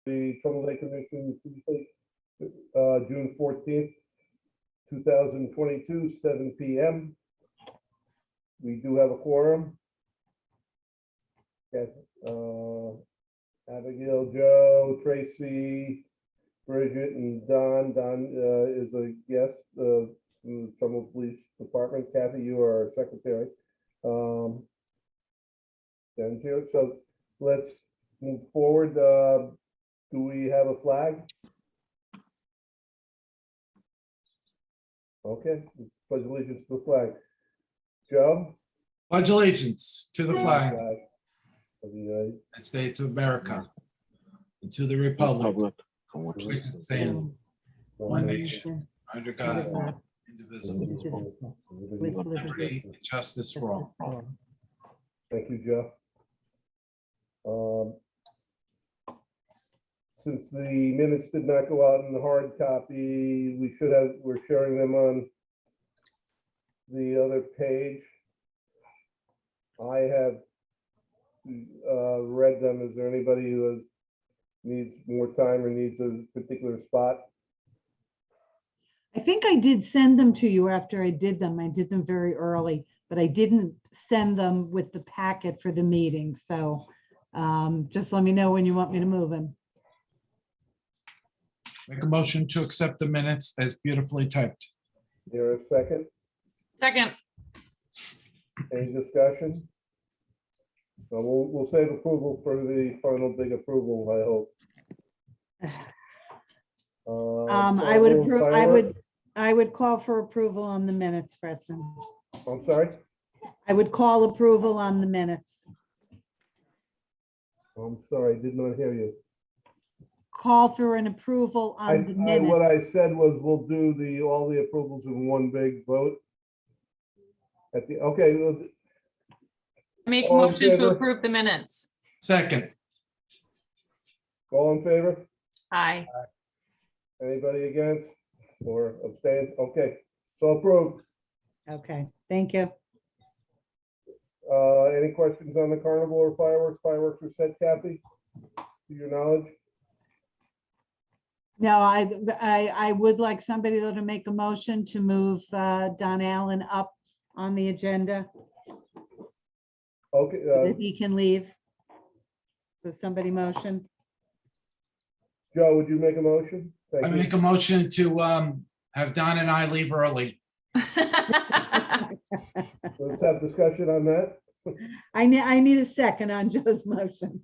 the Trumbull Day Commission Tuesday, June 14th, 2022, 7 p.m. We do have a quorum. Yes, Abigail, Joe, Tracy, Bridget, and Don. Don is a guest from the Trumbull Police Department. Kathy, you are our secretary. Then here, so let's move forward. Do we have a flag? Okay, let's pledge allegiance to the flag. Joe? Pledge allegiance to the flag Of the United States of America and to the republic from which which is it stands, one nation, under God, indivisible, States. with liberty and justice for all. Thank you, Joe. Since the minutes did not go out in the hard copy, we're sharing them on the other page. I have read them. Is there anybody who needs more time or needs a particular spot? I think I did send them to you after I did them. I did them very early, but I didn't send them with the packet for the meeting. So just let me know when you want me to move them. Make a motion to accept the minutes as beautifully typed. There a second? Second. Any discussion? So we'll save approval for the final big approval, I hope. I would Carnival approve, fireworks? I would call for approval on the minutes, Preston. I'm sorry? I would call approval on the minutes. I'm sorry, I did not hear you. Call for an approval on the What minutes. I said was we'll do all the approvals in one big vote. Okay, well, Make a All in motion to favor? approve the minutes. Second, all in favor? Aye. Anybody against or abstain? Okay, so approved. Okay, thank you. Any questions on the carnival or fireworks? Fireworks are set, Kathy, to your knowledge? No, I would like somebody though to make a motion to move Don Allen up on the agenda Okay, so that he can leave. So somebody motion. Joe, would you make a motion? I Thank you. make a motion to have Don and I leave early. Let's have discussion on that. I need a second on Joe's motion.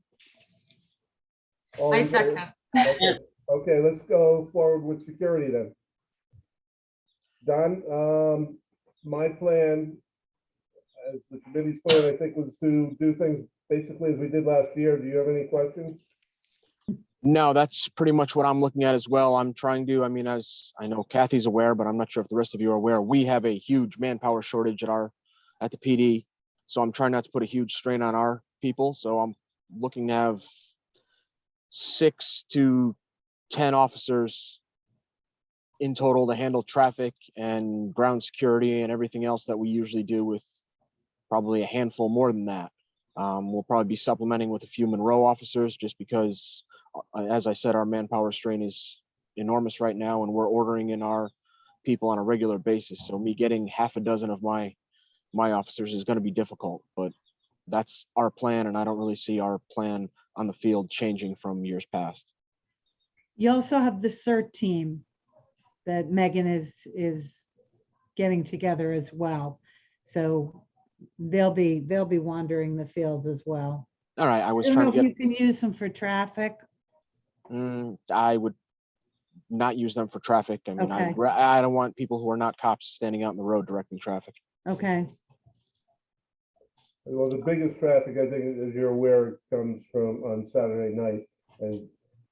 All I in favor? second. Okay, let's go forward with security then. Don, my plan, as the committee's plan, I think, was to do things basically as we did last year. Do you have any questions? No, that's pretty much what I'm looking at as well. I'm trying to, I mean, as I know Kathy's aware, but I'm not sure if the rest of you are aware, we have a huge manpower shortage at the PD. So I'm trying not to put a huge strain on our people. So I'm looking to have 6 to 10 officers in total to handle traffic and ground security and everything else that we usually do, with probably a handful more than that. We'll probably be supplementing with a few Monroe officers just because, as I said, our manpower strain is enormous right now, and we're ordering in our people on a regular basis. So me getting half a dozen of my officers is going to be difficult, but that's our plan, and I don't really see our plan on the field changing from years past. You also have the CERT team that Megan is getting together as well. So they'll be wandering the fields as well. All right, I I was don't trying know to if get, you can use them for traffic. I would not use them for traffic. I mean, Okay. I don't want people who are not cops standing out in the road directing traffic. Okay, Well, the biggest traffic, I think, as you're aware, comes from on Saturday night, and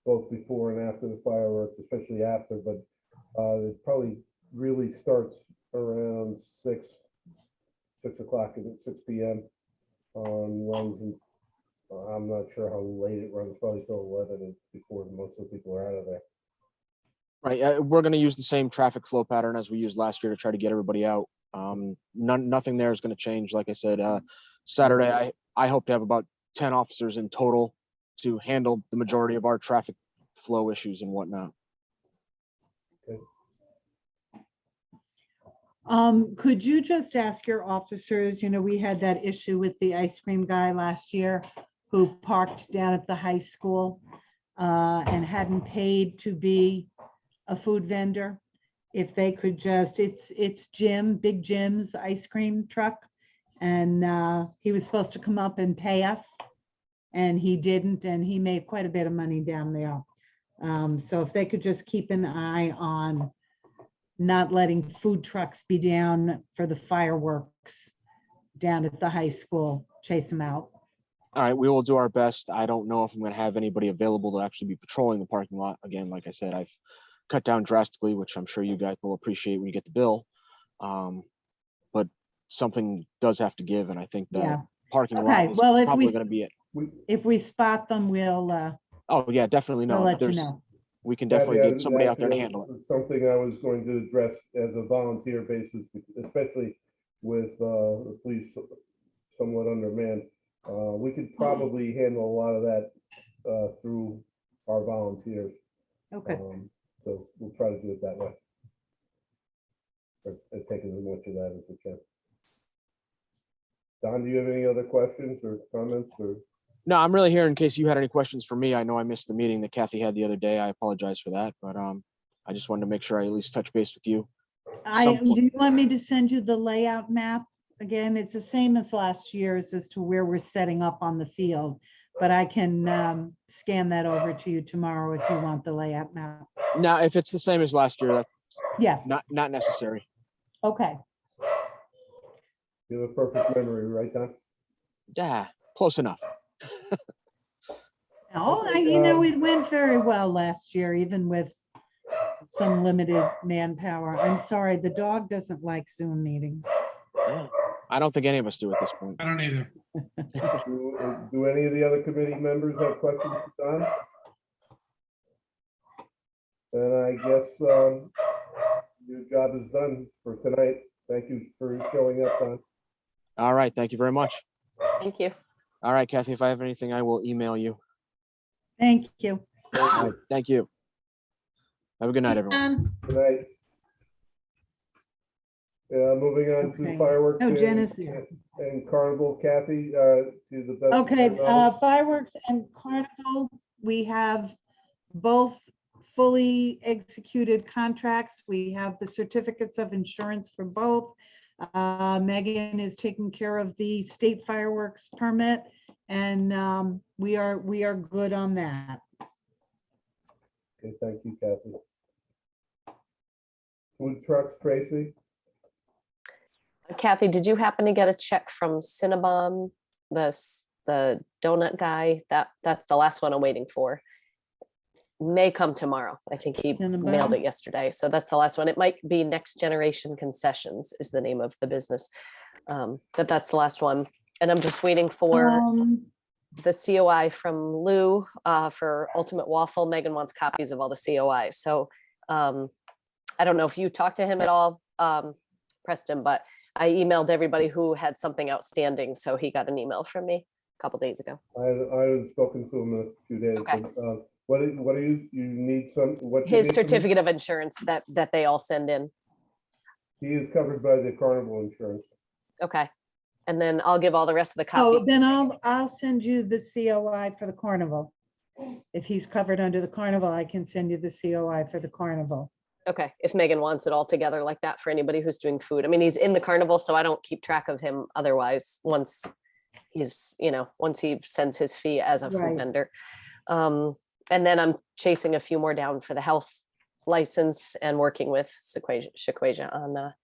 both before and after the fireworks, especially after, but it probably really starts around 6 o'clock and 6 p.m. Runs, and I'm not sure how late it runs, probably till 11 and before most of the people are out of there. Right, we're going to use the same traffic flow pattern as we used last year to try to get everybody out. Nothing there is going to change. Like I said, Saturday, I hope to have about 10 officers in total to handle the majority of our traffic flow issues and whatnot. Could you just ask your officers, we had that issue with the ice cream guy last year who parked down at the high school and hadn't paid to be a food vendor. If they could just, it's Jim, Big Jim's ice cream truck. And he was supposed to come up and pay us and he didn't, and he made quite a bit of money down there. So if they could just keep an eye on not letting food trucks be down for the fireworks down at the high school, chase them out. All right, we will do our best. I don't know if I'm going to have anybody available to actually be patrolling the parking lot. Again, like I said, I've cut down drastically, which I'm sure you guys will appreciate when you get the bill. But something does have to give, and I think that Yeah. parking Okay, lot is well, if probably we- going to be it. If we spot them, we'll Oh yeah, definitely we'll no. let you There's know. we can definitely Yeah, get somebody out there to actually, handle it. was something I was going to address as a volunteer basis, especially with the police somewhat undermanned. We could probably handle a lot of that through our volunteers. Okay. So we'll try to do it that way. Or take as much of that as we can. Don, do you have any other questions or comments or? No, I'm really here in case you had any questions for me. I know I missed the meeting that Kathy had the other day. I apologize for that, but I just wanted to make sure I at least touch base with you. Do you want me to send you the layout map? Again, it's the same as last year's as to where we're setting up on the field, but I can scan that over to you tomorrow if you want the layout map. Now, if it's the same as last year, that's Yeah, not necessary. okay. You have a perfect memory, right, Don? Yeah, close enough. Oh, Okay, it went very well last year, even with some limited manpower. I'm sorry, the dog doesn't like Zoom meetings. Yeah. I don't think any of us do at this point. I don't either. Do any of the other committee members have questions for Don? Then I guess your job is done for tonight. Thank you for showing up, Don. All right, thank you very much. Thank you. All right, Kathy, if I have anything, I will email you. Thank you. All right, thank you. Have a good night, everyone. Good night. Moving on to Okay. fireworks. Oh, and- Jen is there. And Carnival, Kathy, to the best. of Okay, your knowledge. fireworks and carnival, we have both fully executed contracts. We have the certificates of insurance for both. Megan is taking care of the state fireworks permit, and we are good on that. Okay, thank you, Kathy. Food trucks, Tracy? Kathy, did you happen to get a check from Cinnabon, the donut guy? That's the last one I'm waiting for. May come tomorrow. I think he mailed Cinnabon? it yesterday. So that's the last one. It might be Next Generation Concessions is the name of the business. But that's the last one. And I'm just waiting for the COI from Lou for Ultimate Waffle. Megan wants copies of all the COI. So I don't know if you talked to him at all, Preston, but I emailed everybody who had something outstanding. So he got an email from me a couple days ago. I haven't spoken to him in a few days. Okay. But, what do you need some, what? you His need from him? certificate of insurance that they all send in. He is covered by the Carnival insurance. Okay. And then I'll give all the rest of the Oh, copies. then I'll send you the COI for the carnival. If he's covered under the carnival, I can send you the COI for the carnival. Okay, if Megan wants it all together like that for anybody who's doing food. I mean, he's in the carnival, so I don't keep track of him otherwise, once he's, once he sends his fee as a food Right. vendor. And then I'm chasing a few more down for the health license and working with Sequasia on,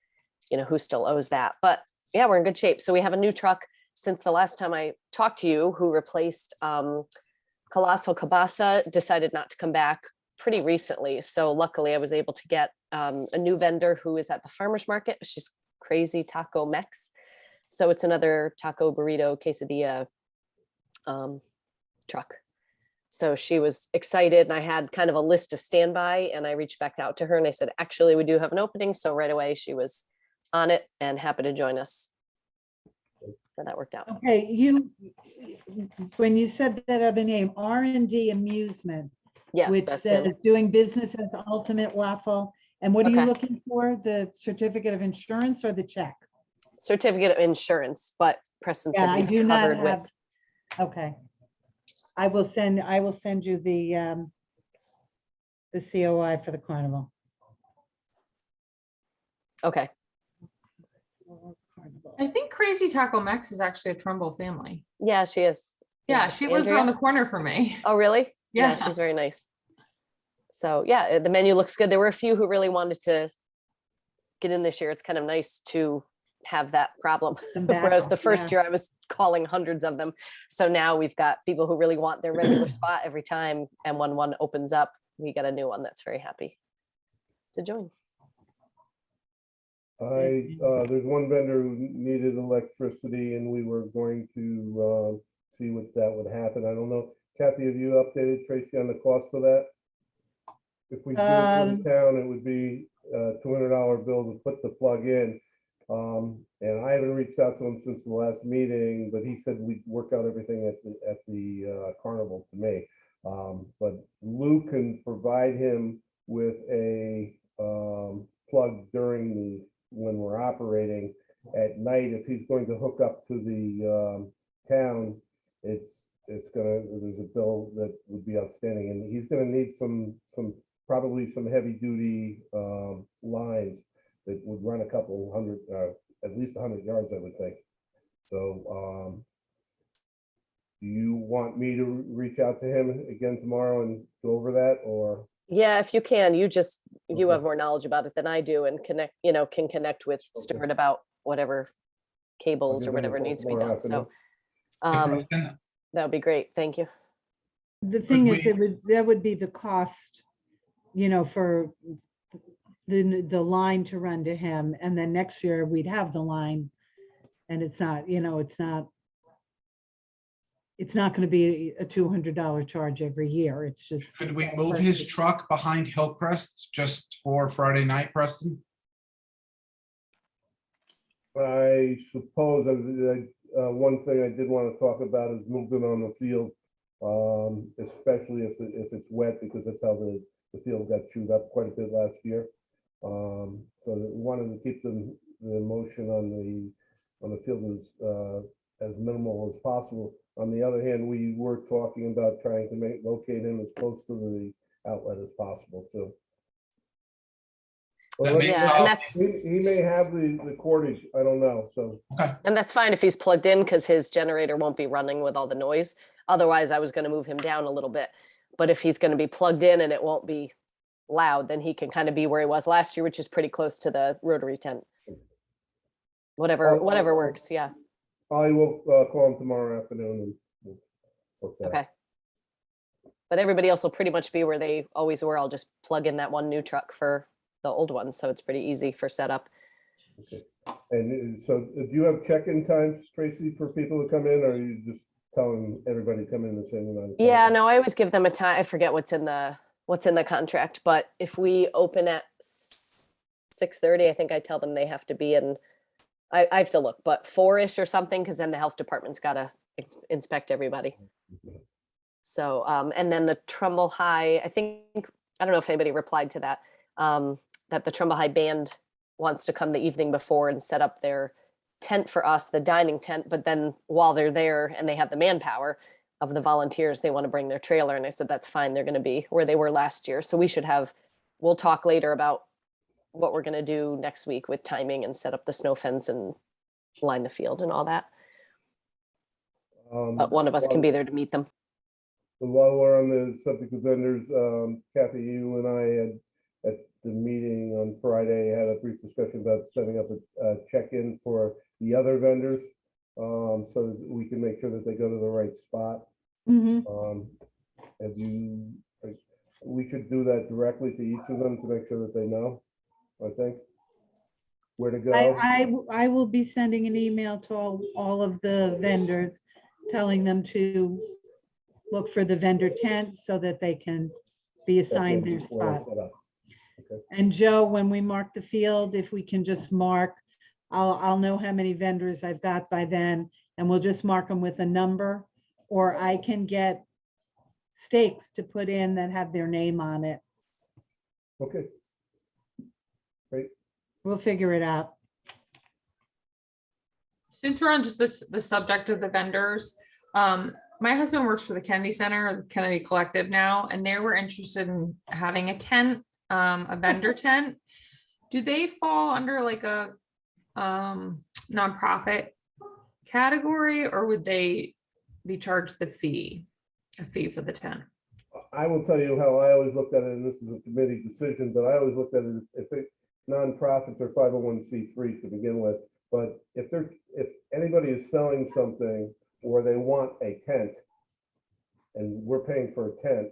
who still owes that. But yeah, we're in good shape. So we have a new truck since the last time I talked to you, who replaced Colossal Cabasa, decided not to come back pretty recently. So luckily I was able to get a new vendor who is at the farmer's market. She's Crazy Taco Mex. So it's another taco burrito quesadilla truck. So she was excited, and I had kind of a list of standby, and I reached back out to her and I said, actually, we do have an opening. So right away she was on it and happy to join us. So that worked out. Okay, when you said that other name, R&D Amusement, Yes, which that's him. says doing business as Ultimate Waffle. And what are you Okay. looking for? The certificate of insurance or the check? Certificate of insurance, but Preston Yeah, said I he's do not covered have. with, Okay. I will send you the COI for the carnival. okay. I think Crazy Taco Max is actually a Trumbull family. Yeah, she is. Yeah, she lives around the Andrea? corner from me. Oh, really? Yeah. She's very nice. So yeah, the menu looks good. There were a few who really wanted to get in this year. It's kind of nice to have that problem. Come back, Whereas the first yeah. year I was calling hundreds of them. So now we've got people who really want their regular spot every time. And when one opens up, we get a new one that's very happy to join. There's one vendor who needed electricity and we were going to see what that would happen. I don't know. Kathy, have you updated Tracy on the cost of that? If we do it in town, it would be a $200 bill to put the plug in. And I haven't reached out to him since the last meeting, but he said we'd work out everything at the carnival to me. But Lou can provide him with a plug during when we're operating at night. If he's going to hook up to the town, there's a bill that would be outstanding, and he's gonna need probably some heavy duty lines that would run a couple hundred, at least 100 yards, I would think. So do you want me to reach out to him again tomorrow and go over that, or? Yeah, if you can, you Okay. have more knowledge about it than I do and can connect with Stuart about whatever cables or give him a whatever call needs to be tomorrow done. So Hey, Preston, that would be great. Thank you. The thing is, we- that would be the cost, for the line to run to him. And then next year we'd have the line, and it's not going to be a $200 charge every year. It's just. Could we move his truck behind Hillcrest just for Friday night, Preston? I suppose one thing I did want to talk about is movement on the field, especially if it's wet, because that's how the field got chewed up quite a bit last year. So we wanted to keep the motion on the field as minimal as possible. On the other hand, we were talking about trying to locate him as close to the outlet as possible too. That Well, makes Yeah, and that's he may have the cordage, I don't know, so. Okay, and that's fine if he's plugged in because his generator won't be running with all the noise. Otherwise, I was going to move him down a little bit. But if he's going to be plugged in and it won't be loud, then he can kind of be where he was last year, which is pretty close to the rotary tent. Whatever works. Yeah. I will call him tomorrow afternoon and we'll work that out. Okay. But everybody else will pretty much be where they always were. I'll just plug in that one new truck for the old one. So it's pretty easy for setup. Okay. And so do you have check-in times, Tracy, for people to come in, or are you just telling everybody to come in the same amount of time? Yeah, no, I always give them a time. I forget what's in the contract, but if we open at 6:30, I think I tell them they have to be in, I have to look, but 4-ish or something, because then the health department's got to inspect everybody. So, and then the Trumbull High, I don't know if anybody replied to that, that the Trumbull High band wants to come the evening before and set up their tent for us, the dining tent, but then while they're there and they have the manpower of the volunteers, they want to bring their trailer. And I said, that's fine. They're going to be where they were last year. So we'll talk later about what we're going to do next week with timing and set up the snow fence and line the field and all that. But one of us can be there to meet them. While we're on the subject of vendors, Kathy, you and I at the meeting on Friday had a brief discussion about setting up a check-in for the other vendors, so that we can make sure that they go to the right spot. Mhm. We should do that directly to each of them to make sure that they know, I think, where to go. I will be sending an email to all of the vendors, telling them to look for the vendor tent so that they can be assigned their Before spot. set up. And Joe, when we mark the field, if we can just mark, I'll know how many vendors I've got by then, and we'll just mark them with a number, or I can get stakes to put in that have their name on it. Okay. We'll figure it out. Since we're on just the subject of the vendors, my husband works for the Kennedy Center, or the Kennedy Collective now, and they were interested in having a tent, a vendor tent. Do they fall under like a nonprofit category, or would they be charged a fee for the tent? I will tell you how I always looked at it, and this is a committee decision, but I always looked at it as if they nonprofits or 501c3 to begin with. But if anybody is selling something or they want a tent and we're paying for a tent,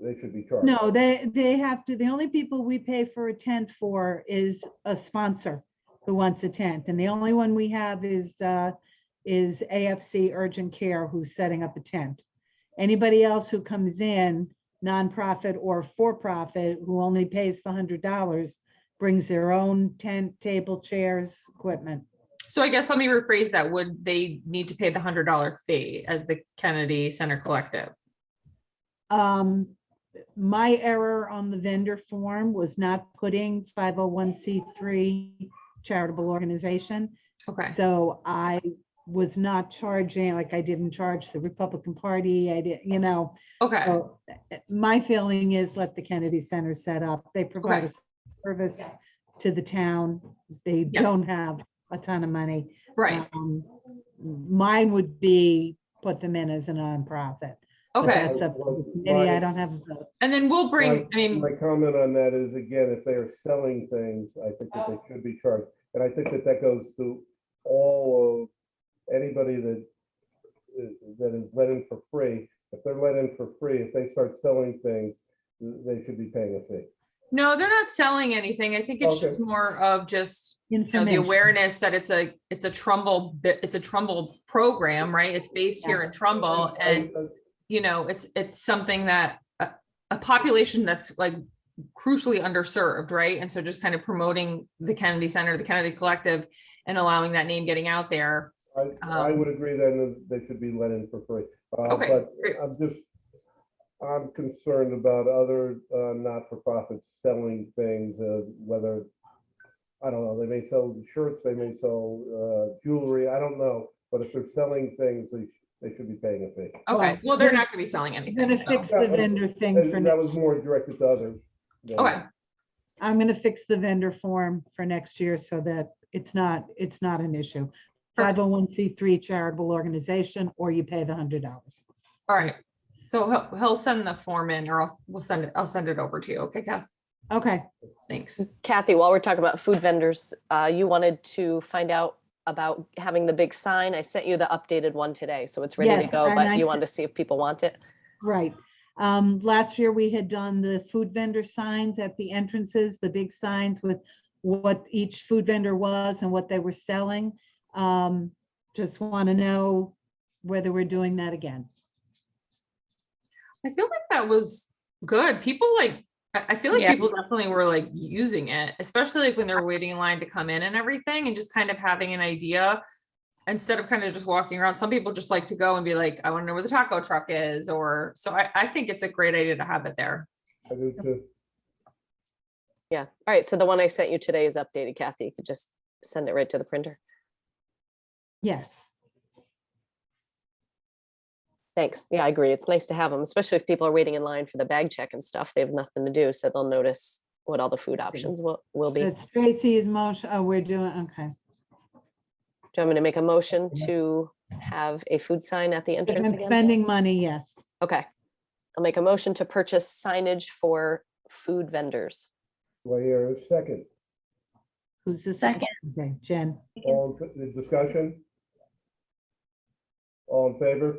they should be charged. No, they have to, the only people we pay for a tent for is a sponsor who wants a tent. And the only one we have is AFC Urgent Care, who's setting up a tent. Anybody else who comes in, nonprofit or for-profit, who only pays the $100, brings their own tent, table, chairs, equipment. So I guess let me rephrase that. Would they need to pay the $100 fee as the Kennedy Center Collective? My error on the vendor form was not putting 501c3 charitable organization. Okay. So I was not charging, like I didn't charge the Republican Party. I did, Okay. so my feeling is let the Kennedy Center set up. They provide Okay. a service to the town. They Yes. don't have a ton of money. Right. Mine would be put them in as a nonprofit. But Okay. that's up to the committee. I don't have a vote. And then we'll bring, My comment on that is, again, if they are selling things, I think that they should be charged. And I think that goes to all of anybody that is let in for free. If they're let in for free, if they start selling things, they should be paying a fee. no, they're not selling anything. I think it's Okay. just more of just the Information. awareness that it's a Trumbull program, right? It's based here in Trumbull, and it's something that a population that's like crucially underserved, right? And so just kind of promoting the Kennedy Center, the Kennedy Collective, and allowing that name getting out there. I would agree then that they should be let in for free. Okay, But great. I'm concerned about other not-for-profits selling things, whether, I don't know, they may sell shirts, they may sell jewelry, I don't know. But if they're selling things, they should be paying a fee. Okay, well, they're not gonna be selling anything. I'm gonna so- fix the vendor thing for And that was next. more directed to others. than- Okay, I'm gonna fix the vendor form for next year so that it's not an issue. Perfect. 501c3 charitable organization, or you pay the $100. all right. So he'll send the form in, or I'll send it over to you. Okay, Kath? Okay, Thanks. Kathy, while we're talking about food vendors, you wanted to find out about having the big sign. I sent you the updated one today, so it's ready to Yes, go, and but I you sent- wanted to see if people want it. right. Last year we had done the food vendor signs at the entrances, the big signs with what each food vendor was and what they were selling. Just want to know whether we're doing that again. I feel like that was good. People I feel like Yeah. people definitely were like using it, especially like when they're waiting in line to come in and everything, and just kind of having an idea instead of kind of just walking around. Some people just like to go and be like, I want to know where the taco truck is, or so I think it's a great idea to have it there. I do too. Yeah. All right. So the one I sent you today is updated, Kathy. You could just send it right to the printer. Yes. Thanks. Yeah, I agree. It's nice to have them, especially if people are waiting in line for the bag check and stuff. They have nothing to do, so they'll notice what all the food options will be. That's Tracy's motion. Oh, we're doing, okay. Do you want me to make a motion to have a food sign at the If entrance I'm again? spending money, yes. Okay. I'll make a motion to purchase signage for food vendors. Do I hear a second? Who's the second? Okay, Jen. All in discussion? All in favor?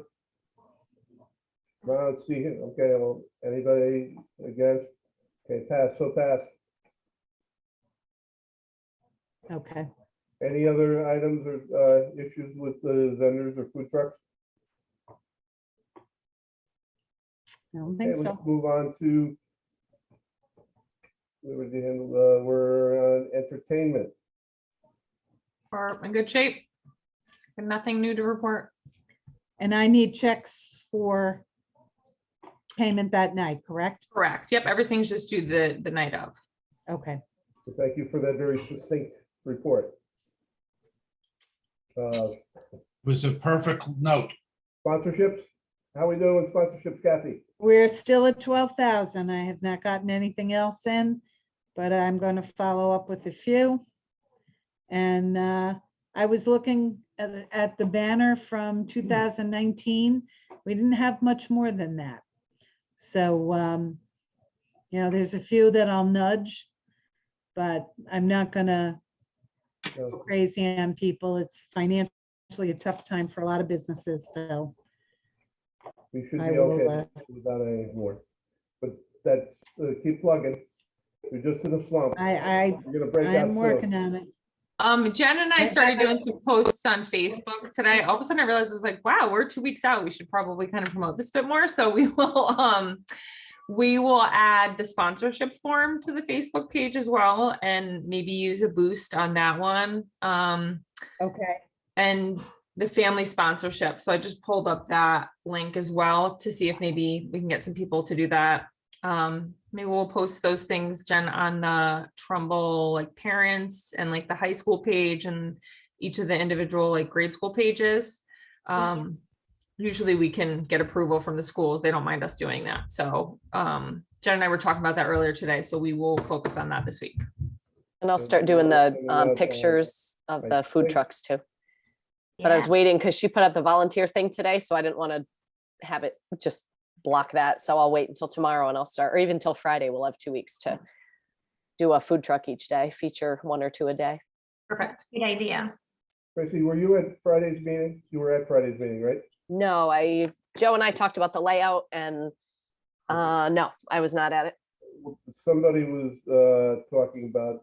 No, let's see here. Okay, well, anybody against? Okay, pass, so passed. Okay. Any other items or issues with the vendors or food trucks? I don't Okay, think let's so. move on to we're on entertainment. We're in good shape. Nothing new to report. And I need checks for payment that night, correct? Correct. Yep, everything's just due the night of. Okay. So thank you for that very succinct report. Was a perfect note. Sponsorships, how we doing with sponsorships, Kathy? We're still at 12,000. I have not gotten anything else in, but I'm going to follow up with a few. And I was looking at the banner from 2019. We didn't have much more than that. So, you know, there's a few that I'll nudge, but I'm not going to go crazy on people. It's financially a tough time for a lot of businesses. So We should I be will, okay without any more. But that's, keep plugging. We're just in a slump. We're gonna break out I'm soon. working on it. Jen and I started doing some posts on Facebook today. All of a sudden I realized I was like, wow, we're 2 weeks out. We should probably kind of promote this a bit more. So we will add the sponsorship form to the Facebook page as well, and maybe use a boost on that one. Okay. And the family sponsorship. So I just pulled up that link as well to see if maybe we can get some people to do that. Maybe we'll post those things, Jen, on the Trumbull like parents and like the high school page and each of the individual like grade school pages. Usually we can get approval from the schools. They don't mind us doing that. So Jen and I were talking about that earlier today. So we will focus on that this week. And I'll start doing the pictures of the food trucks too. But I was waiting because she put out the volunteer thing today, so I didn't want to have it just block that. So I'll wait until tomorrow and I'll start, or even till Friday. We'll have 2 weeks to do a food truck each day, feature 1 or 2 a day. Perfect. Good idea. Tracy, were you at Friday's meeting? You were at Friday's meeting, right? No, Joe and I talked about the layout and no, I was not at it. Somebody was talking about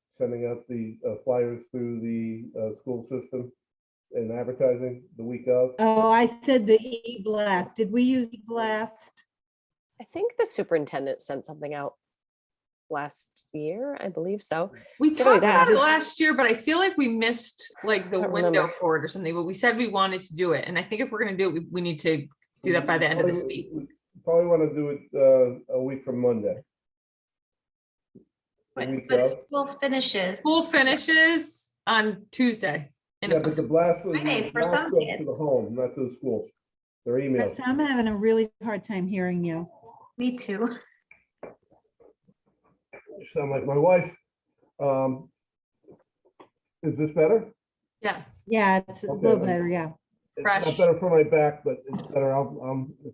sending out the flyers through the school system and advertising the week of. Oh, I said the e-blast. Did we use e-blast? I think the superintendent sent something out last year. I believe so. We Could always talked about ask. it last year, but I feel like we missed like the I don't window remember. for it or something, but we said we wanted to do it. And I think if we're going to do it, we need to do that by the end of this week. We probably want to do it a week from Monday. The week But of. school finishes. School finishes on Tuesday. Yeah, but the blast was Friday for blast some goes to the kids. home, not to the schools. Their emails. I'm having a really hard time hearing you. Me too. You sound like my wife. Is this better? Yes. Yeah, it's a Okay, little then. better. Yeah. It's Fresh. not better for my back, but it's better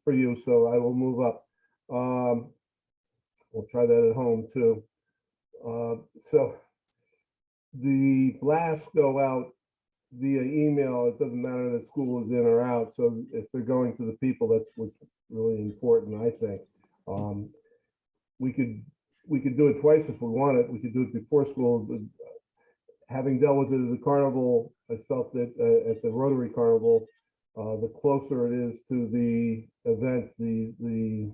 for you, so I will move up. We'll try that at home too. So the blasts go out via email. It doesn't matter that school is in or out. So if they're going to the people, that's what's really important, I think. We could do it twice if we wanted. We could do it before school. But having dealt with it at the carnival, I felt that at the Rotary Carnival, the closer it is to the event, the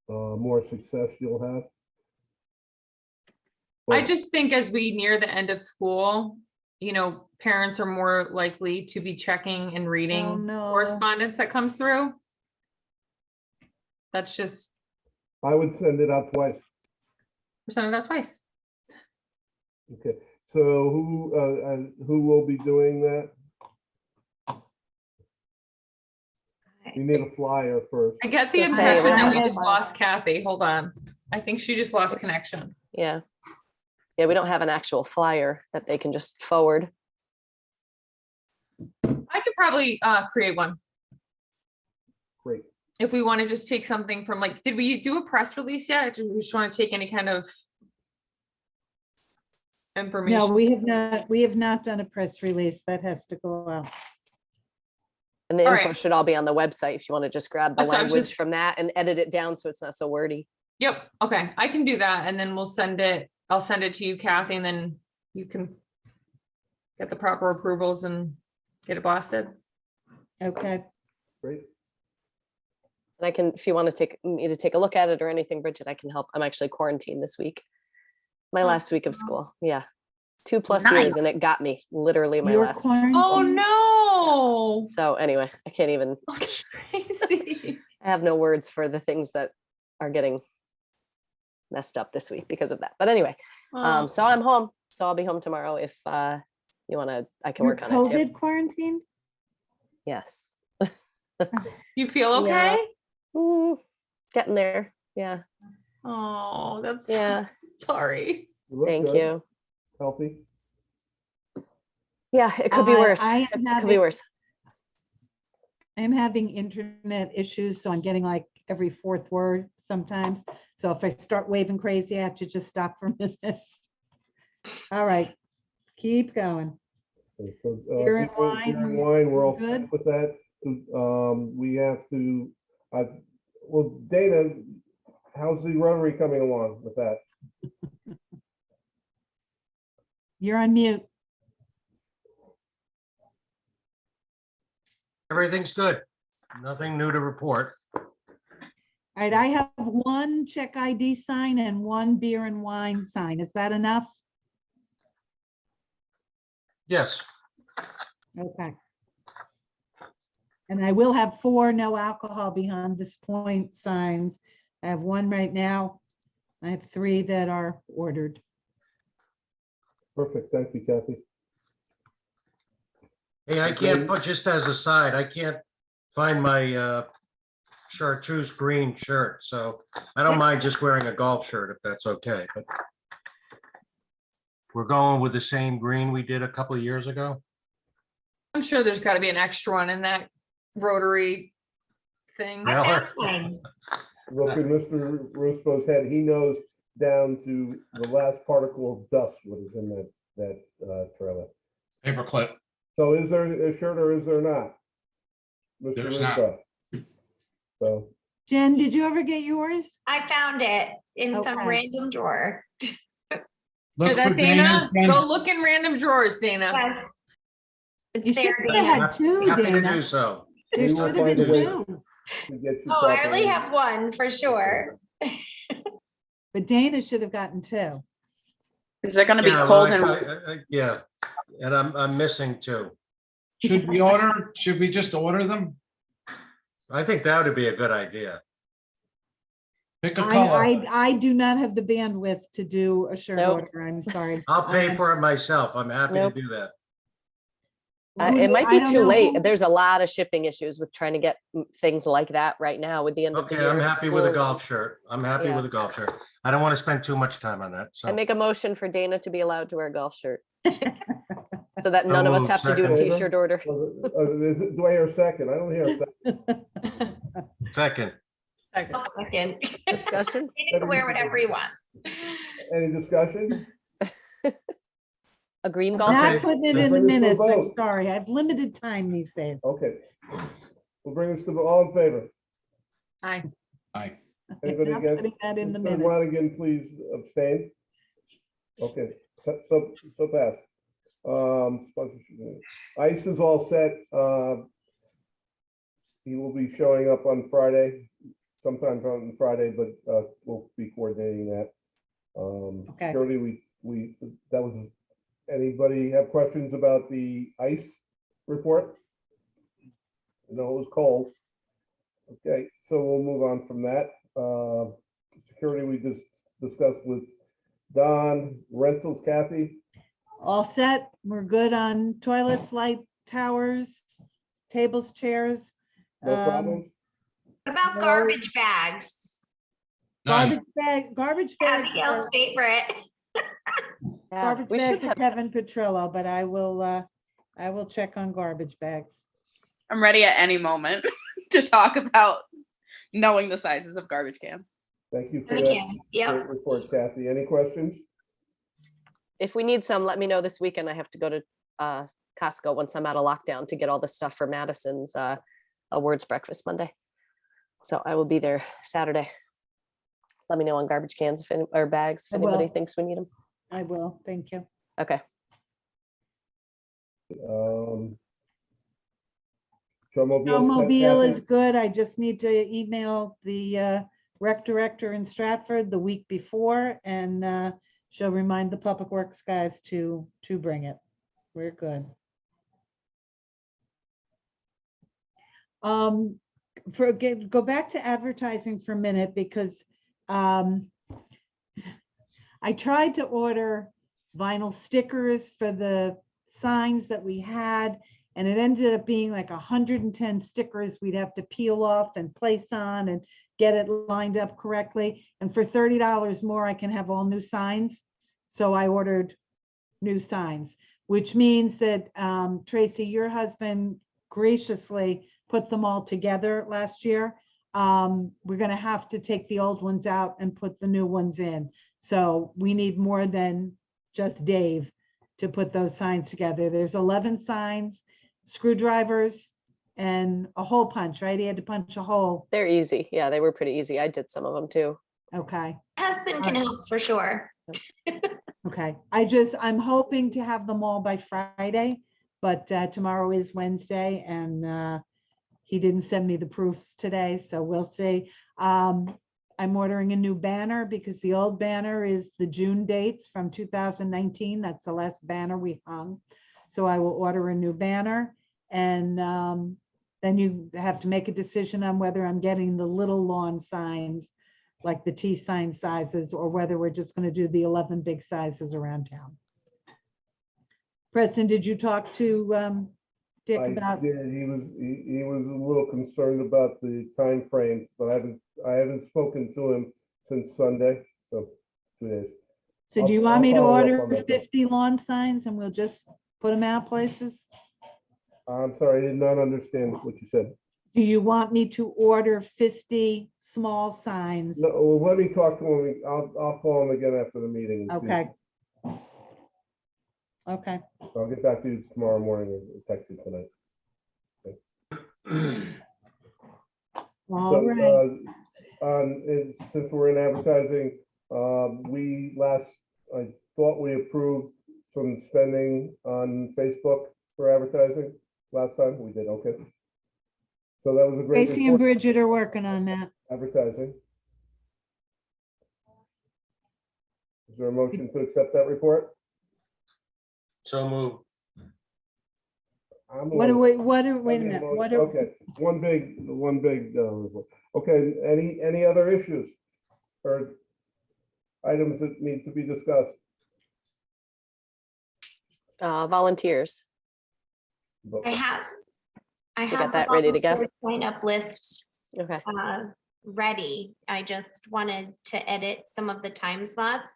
more success you'll have. I But just think as we near the end of school, you know, parents are more likely to be checking and Oh, reading no. correspondence that comes through. That's just, I would send it out twice. we're sending it out twice. Okay, so who will be doing that? You need a flyer first. I get the Just impression saying. that we I just have- lost Kathy. Hold on. I think she just lost connection. Yeah. Yeah, we don't have an actual flyer that they can just forward. I could probably create one. Great. If we want to just take something from like, did we do a press release yet? Do we just want to take any kind of information? No, we have not done a press release. That has to go out. And the All info right. should all be on the website if you want to just grab the That's what I was language just- from that and edit it down so it's not so wordy. Yep. Okay. I can do that. And then we'll send it. I'll send it to you, Kathy, and then you can get the proper approvals and get it blasted. Okay. Great. And I can, if you want to take me to take a look at it or anything, Bridget, I can help. I'm actually quarantined this week. My Oh, last week of school. Yeah. 2+ Nice. years and it got me literally my You're last. Oh, no. So anyway, I can't even, Crazy. I have no words for the things that are getting messed up this week because of that. But anyway, Oh, so I'm home. So I'll be home tomorrow if you want to, I can You're work on it too. COVID quarantined? Yes. you feel Yeah. okay? Getting there. Yeah. Oh, that's Yeah. sorry. You look Thank good, you. Healthy. Yeah, it could be worse. I It am could be worse. I'm having internet issues, so I'm getting like every fourth word sometimes. So if I start waving crazy, I have to just stop for a minute. All right, keep going. Okay, so, Beer and beer and wine, we're all good? set with that. We have to, well, Dana, how's the Rotary coming along with that? You're on mute. Everything's good. Nothing new to report. All right, I have one check ID sign and one beer and wine sign. Is that enough? Yes, Okay. And I will have 4 no alcohol beyond this point signs. I have 1 right now. I have 3 that are ordered. Perfect, thank you, Kathy. hey, I can't put, just as a side, I can't find my chartreuse green shirt, so I don't mind just wearing a golf shirt if that's okay, but we're going with the same green we did a couple of years ago. I'm sure there's got to be an extra one in that rotary thing. I Well, found one. Look at Mr. Ruspo's head, he knows down to the last particle of dust what is in that trailer. Paperclip. So is there a shirt or is there not? Mr. There's not. Ruspo? So, Jen, did you ever get yours? I found it in some Okay. random drawer. Look Is that for Dana's. Dana? Go look in random drawers, Dana. Yes. It's You there, should have Dana. had 2, happy to do Dana. so. There We will should have find been a way. 2. to get you Oh, I properly. only have one for sure. But Dana should have gotten 2. Is it going to be Yeah, cold well, and yeah, and I'm missing two. Should we order, should we just order them? I think that would be a good idea. Pick a color. I do not have the bandwidth to do a shirt Nope. order. I'm sorry. I'll pay for it myself. I'm happy to Nope. do that. It might I be don't too know late. who- There's a lot of shipping issues with trying to get things like that right now with the end of the Okay, year. I'm with happy with a schools. golf shirt. I'm happy Yeah. with a golf shirt. I don't want to spend too much time on that, I so. make a motion for Dana to be allowed to wear a golf shirt. So that none of us moved. have to do a Second. t-shirt order. Do I hear a second? I don't hear a second. Second, I'll second. Discussion? He can wear whatever he wants. Any discussion? A green I'm golf not shirt? putting it Then in the bring this to a minutes. I'm vote. sorry. I have limited time these days. Okay. We'll bring this to, all in favor? Hi. Aye. Anybody Not against? putting that in the Mr. minutes. Flanagan, please abstain. Okay, so passed. Sponsorship. ICE is all set. He will be showing up on Friday, sometime on Friday, but we'll be coordinating that. Okay. Security, that was, anybody have questions about the ICE report? No, it was cold. Okay, so we'll move on from that. Security, we just discussed with Don. Rentals, Kathy? All set. We're good on toilets, light towers, tables, chairs. No problem? What about No. garbage bags? None. Garbage bags. Abigail's favorite. Yeah, Garbage we should bags are have, Kevin Petrillo, but I will check on garbage bags. I'm ready at any moment to talk about knowing the sizes of garbage cans. Thank you for And the that cans, yep. great report, Kathy. Any questions? if we need some, let me know this weekend. I have to go to Costco once I'm out of lockdown to get all the stuff for Madison's awards breakfast Monday. So I will be there Saturday. Let me know on garbage cans or bags if I will. anybody thinks we need them. I will. Thank you. Okay. Snowmobile is good. I just need to email the rec director in Stratford the week before, and she'll remind the public works guys to bring it. We're good. go back to advertising for a minute because I tried to order vinyl stickers for the signs that we had, and it ended up being like 110 stickers we'd have to peel off and place on and get it lined up correctly. And for $30 more, I can have all new signs. So I ordered new signs, which means that Tracy, your husband graciously put them all together last year. We're gonna have to take the old ones out and put the new ones in. So we need more than just Dave to put those signs together. There's 11 signs, screwdrivers, and a hole punch, right? He had to punch a hole. They're easy. Yeah, they were pretty easy. I did some of them too. Okay, Husband can help for sure. okay. I'm hoping to have them all by Friday, but tomorrow is Wednesday and he didn't send me the proofs today, so we'll see. I'm ordering a new banner because the old banner is the June dates from 2019. That's the last banner we hung. So I will order a new banner, and then you have to make a decision on whether I'm getting the little lawn signs, like the T sign sizes, or whether we're just going to do the 11 big sizes around town. Preston, did you talk to Dick I about? did. He was a little concerned about the time frames, but I haven't spoken to him since Sunday, so 2 days. So do you I'll want me to follow up order on that. 50 lawn signs and we'll just put them out places? I'm sorry, I did not understand what you said. Do you want me to order 50 small signs? No, well, let me talk to him. I'll call him again after the meeting. and see. Okay. Okay. I'll get back to you tomorrow morning or text you tonight. All So, right. and since we're in advertising, I thought we approved some spending on Facebook for advertising last time. We did, okay. So that was a great Tracy and report, Bridget are working on that. advertising. Is there a motion to accept that report? So move. Wait a minute, Okay, one big report. Okay, any other issues or items that need to be discussed? Volunteers. I have got the that ready to go? volunteer sign up list Okay. ready. I just wanted to edit some of the time slots.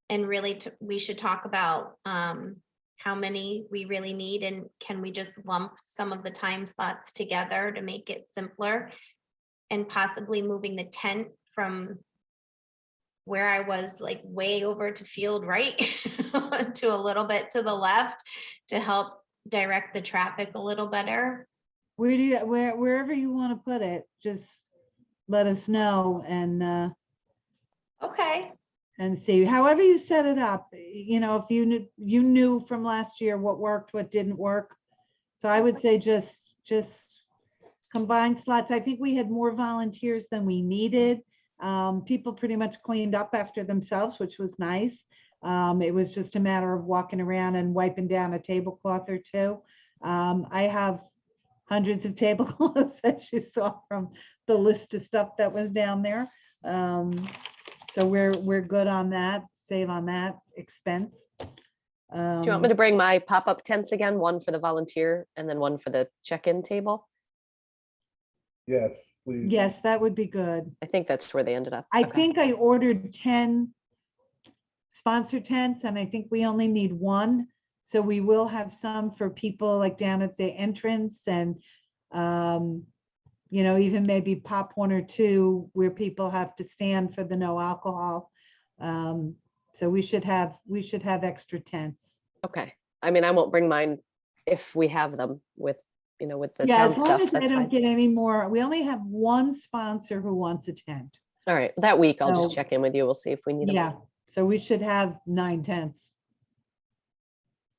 And really, we should talk about how many we really need, and can we just lump some of the time slots together to make it simpler? And possibly moving the tent from where I was like way over to field right to a little bit to the left to help direct the traffic a little better. Wherever you want to put it, just let us know and Okay. and see, however you set it up, if you knew from last year what worked, what didn't work. So I would say just combine slots. I think we had more volunteers than we needed. People pretty much cleaned up after themselves, which was nice. It was just a matter of walking around and wiping down a tablecloth or two. I have hundreds of tablecloths, as you saw from the list of stuff that was down there. So we're good on that, save on that expense. Do you want me to bring my pop-up tents again? One for the volunteer and then one for the check-in table? Yes, please. Yes, that would be good. I think that's where they ended up. I Okay. think I ordered 10 sponsor tents and I think we only need one. So we will have some for people like down at the entrance and, even maybe pop one or two where people have to stand for the no alcohol. So we should have extra tents. Okay. I mean, I won't bring mine if we have them with the Yeah, town as long stuff. as I That's don't fine. get any more, we only have one sponsor who wants a tent. All right. That week, I'll just So- check in with you. We'll see if we need them. Yeah, so we should have 9 tents.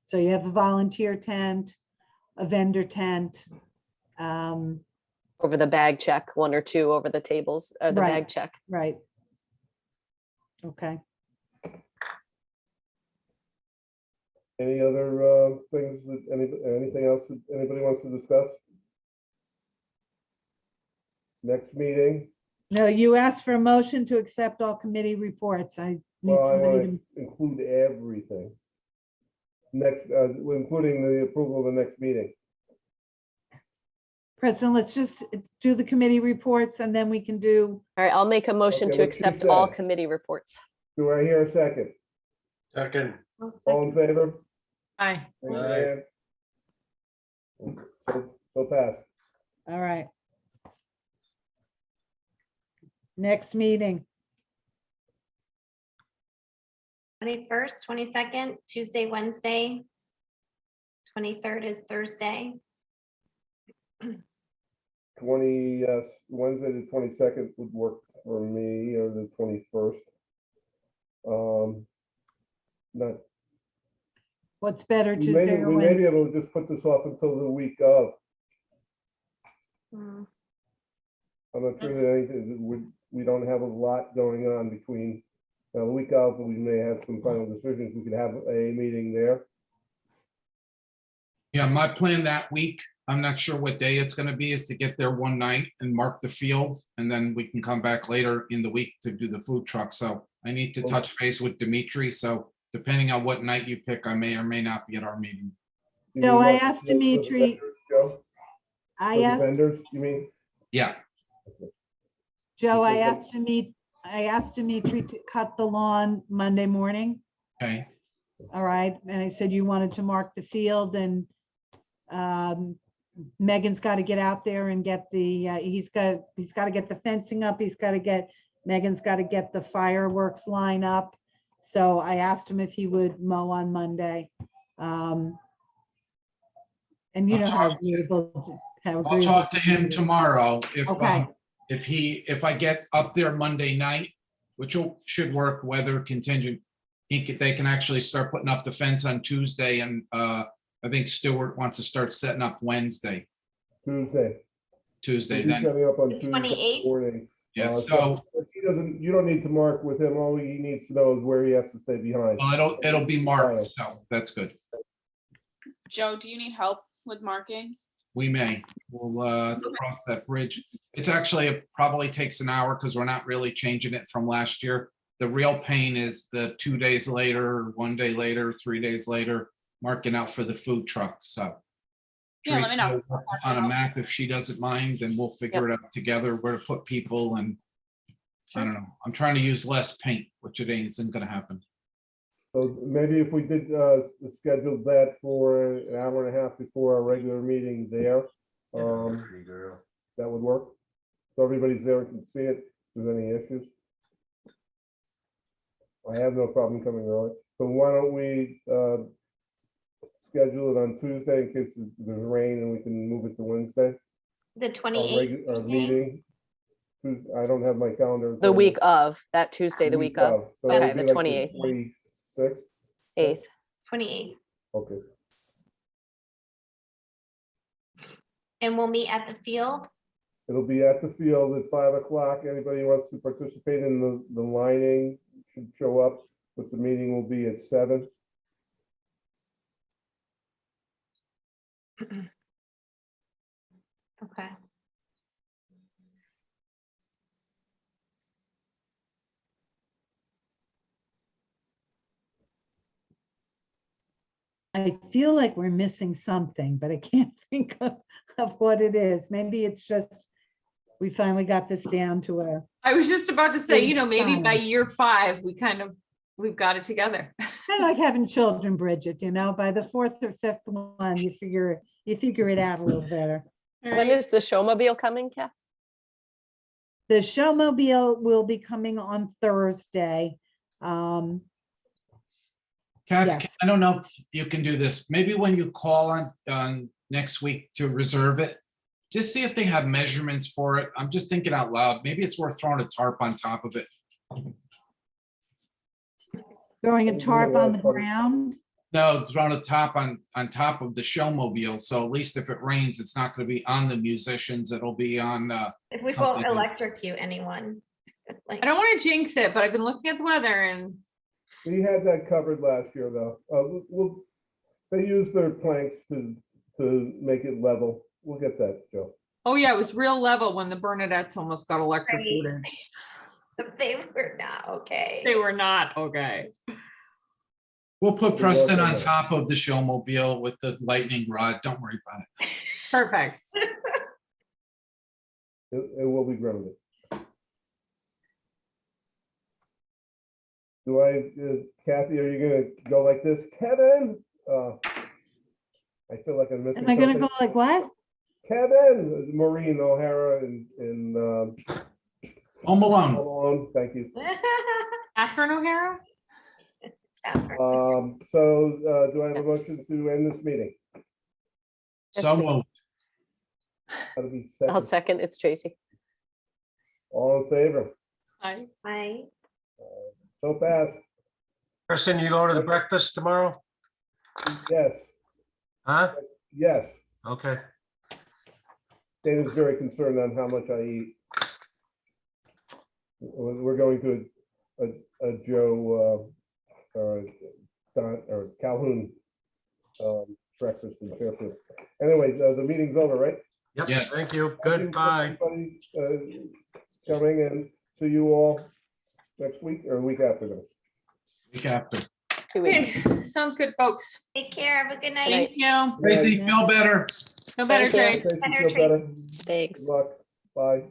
So you have a volunteer tent, a vendor tent. Over the bag check, 1 or 2 over the tables, or the Right. bag check. Right. Okay. Any other things anything else that anybody wants to discuss? Next meeting, No, you asked for a motion to accept all committee reports. I need well, I somebody want to, to include everything. Next, including the approval of the next meeting. President, let's just do the committee reports and then we can do, All right, I'll make a motion Okay, to what she accept all said. committee reports. Do I hear a second? Second. I'll All in second. favor? Aye. Raise your Aye. hand. So passed. all right. Next meeting, 21st, 22nd, Tuesday, Wednesday. 23rd is Thursday. 20, Wednesday, the 22nd would work for me, or the 21st. Not, what's better, we Tuesday may, or we may be Wednesday? able to just put this off until the week of. Hmm. I'm not sure that anything, we don't have a lot going on between, the week of, we may have some final decisions. We could have a meeting there. Yeah, my plan that week, I'm not sure what day it's gonna be, is to get there one night and mark the field, and then we can come back later in the week to do the food truck. So I need to touch base with Dimitri, so depending on what night you pick, I may or may not be at our meeting. You Joe, mean I what, asked for the Dimitri- vendors, Joe? For I the asked, vendors, you mean? Yeah, Joe, I because asked Dimitri to cut the lawn Monday morning. okay. All right, and I said you wanted to mark the field and Megan's got to get out there and get the, he's got to get the fencing up. Megan's got to get the fireworks line up. So I asked him if he would mow on Monday. And you know how agreeable, I'll talk to him tomorrow. Okay. If I get up there Monday night, which should work, weather contingent, they can actually start putting up the fence on Tuesday, and I think Stewart wants to start setting up Wednesday, Tuesday. Tuesday. He's Then, setting up on The Tuesday 28th? morning. yeah. So So, he doesn't, you don't need to mark with him. All he needs to know is where he has to stay behind. well, it'll be marked. So that's good. Joe, do you need help with marking? We may. We'll cross that bridge. It's actually, it probably takes an hour because we're not really changing it from last year. The real pain is the 2 days later, 1 day later, 3 days later, marking out for the food trucks. So Yeah, let me Teresa know. will work on a map if she doesn't mind, and we'll figure it out together where to put people, and I don't know. I'm trying to use less paint, which isn't gonna happen. So maybe if we did schedule that for an hour and a half before our regular meeting there, that would work. So everybody's there and can see it, if there's any issues. I have no problem coming early. So why don't we schedule it on Tuesday in case there's rain and we can move it to Wednesday? The Our 28th. our you're saying? meeting. I don't have my calendar. in The front of me. week of, that Tuesday, the week of, So Okay, that would the be like 28th. 26th. 8th. 28th. Okay. And we'll meet at the field. It'll be at the field at 5 o'clock. Anybody who wants to participate in the lining should show up, but the meeting will be at 7. Okay. I feel like we're missing something, but I can't think of what it is. Maybe it's just, we finally got this down to a, I was just about to say, Big maybe by time. year 5, we've got it together. kind of like having children, Bridget, by the 4th or 5th one, you figure it out a little better. When is the showmobile coming, Kath? The showmobile will be coming on Thursday. Kath, Yes. I don't know if you can do this. Maybe when you call on next week to reserve it, just see if they have measurements for it. I'm just thinking out loud. Maybe it's worth throwing a tarp on top of it. Throwing a Yeah, tarp on the last part. ground. No, throwing a top on top of the showmobile. So at least if it rains, it's not going to be on the musicians. It'll be on. If we Something won't else. electrocute anyone. Like, I don't want to jinx it, but I've been looking at the weather and We had that covered last year, though. They used their planks to make it level. We'll get that, Joe. Oh, yeah, it was real level when the Bernadettes almost got electrocuted. They were not okay. They were not okay. We'll put You're Preston welcome, on man. top of the showmobile with the lightning rod. Don't worry about it. Perfect. It will be grounded. Do I, Kathy, are you gonna go like this? Kevin? I feel like I'm missing Am I gonna something. go like what? Kevin, Maureen O'Hara and Home Alone. Malone, thank you. Catherine O'Hara? So do I have a Yes. motion to end this meeting? So please. moved. That'll be I'll second. second. It's Tracy. All in favor? Hi. Bye. So fast. Kristen, you go to the breakfast tomorrow? Yes, Huh? yes. Okay. Dana's very concerned on how much I eat. We're going to a Joe, Don, or Calhoun breakfast in Fairfield. Anyway, the meeting's over, right? Yep, Yes. thank you. Thank you, Goodbye. everybody, coming, and see you all next week or week after this. Week after. 2 weeks. Okay, sounds good, folks. Take care. Have a good night. night. Thank you. Tracy, Yeah. feel better. Feel better, Thank you. Trace. Tracy, Better, feel better. Thanks. Good luck. Bye.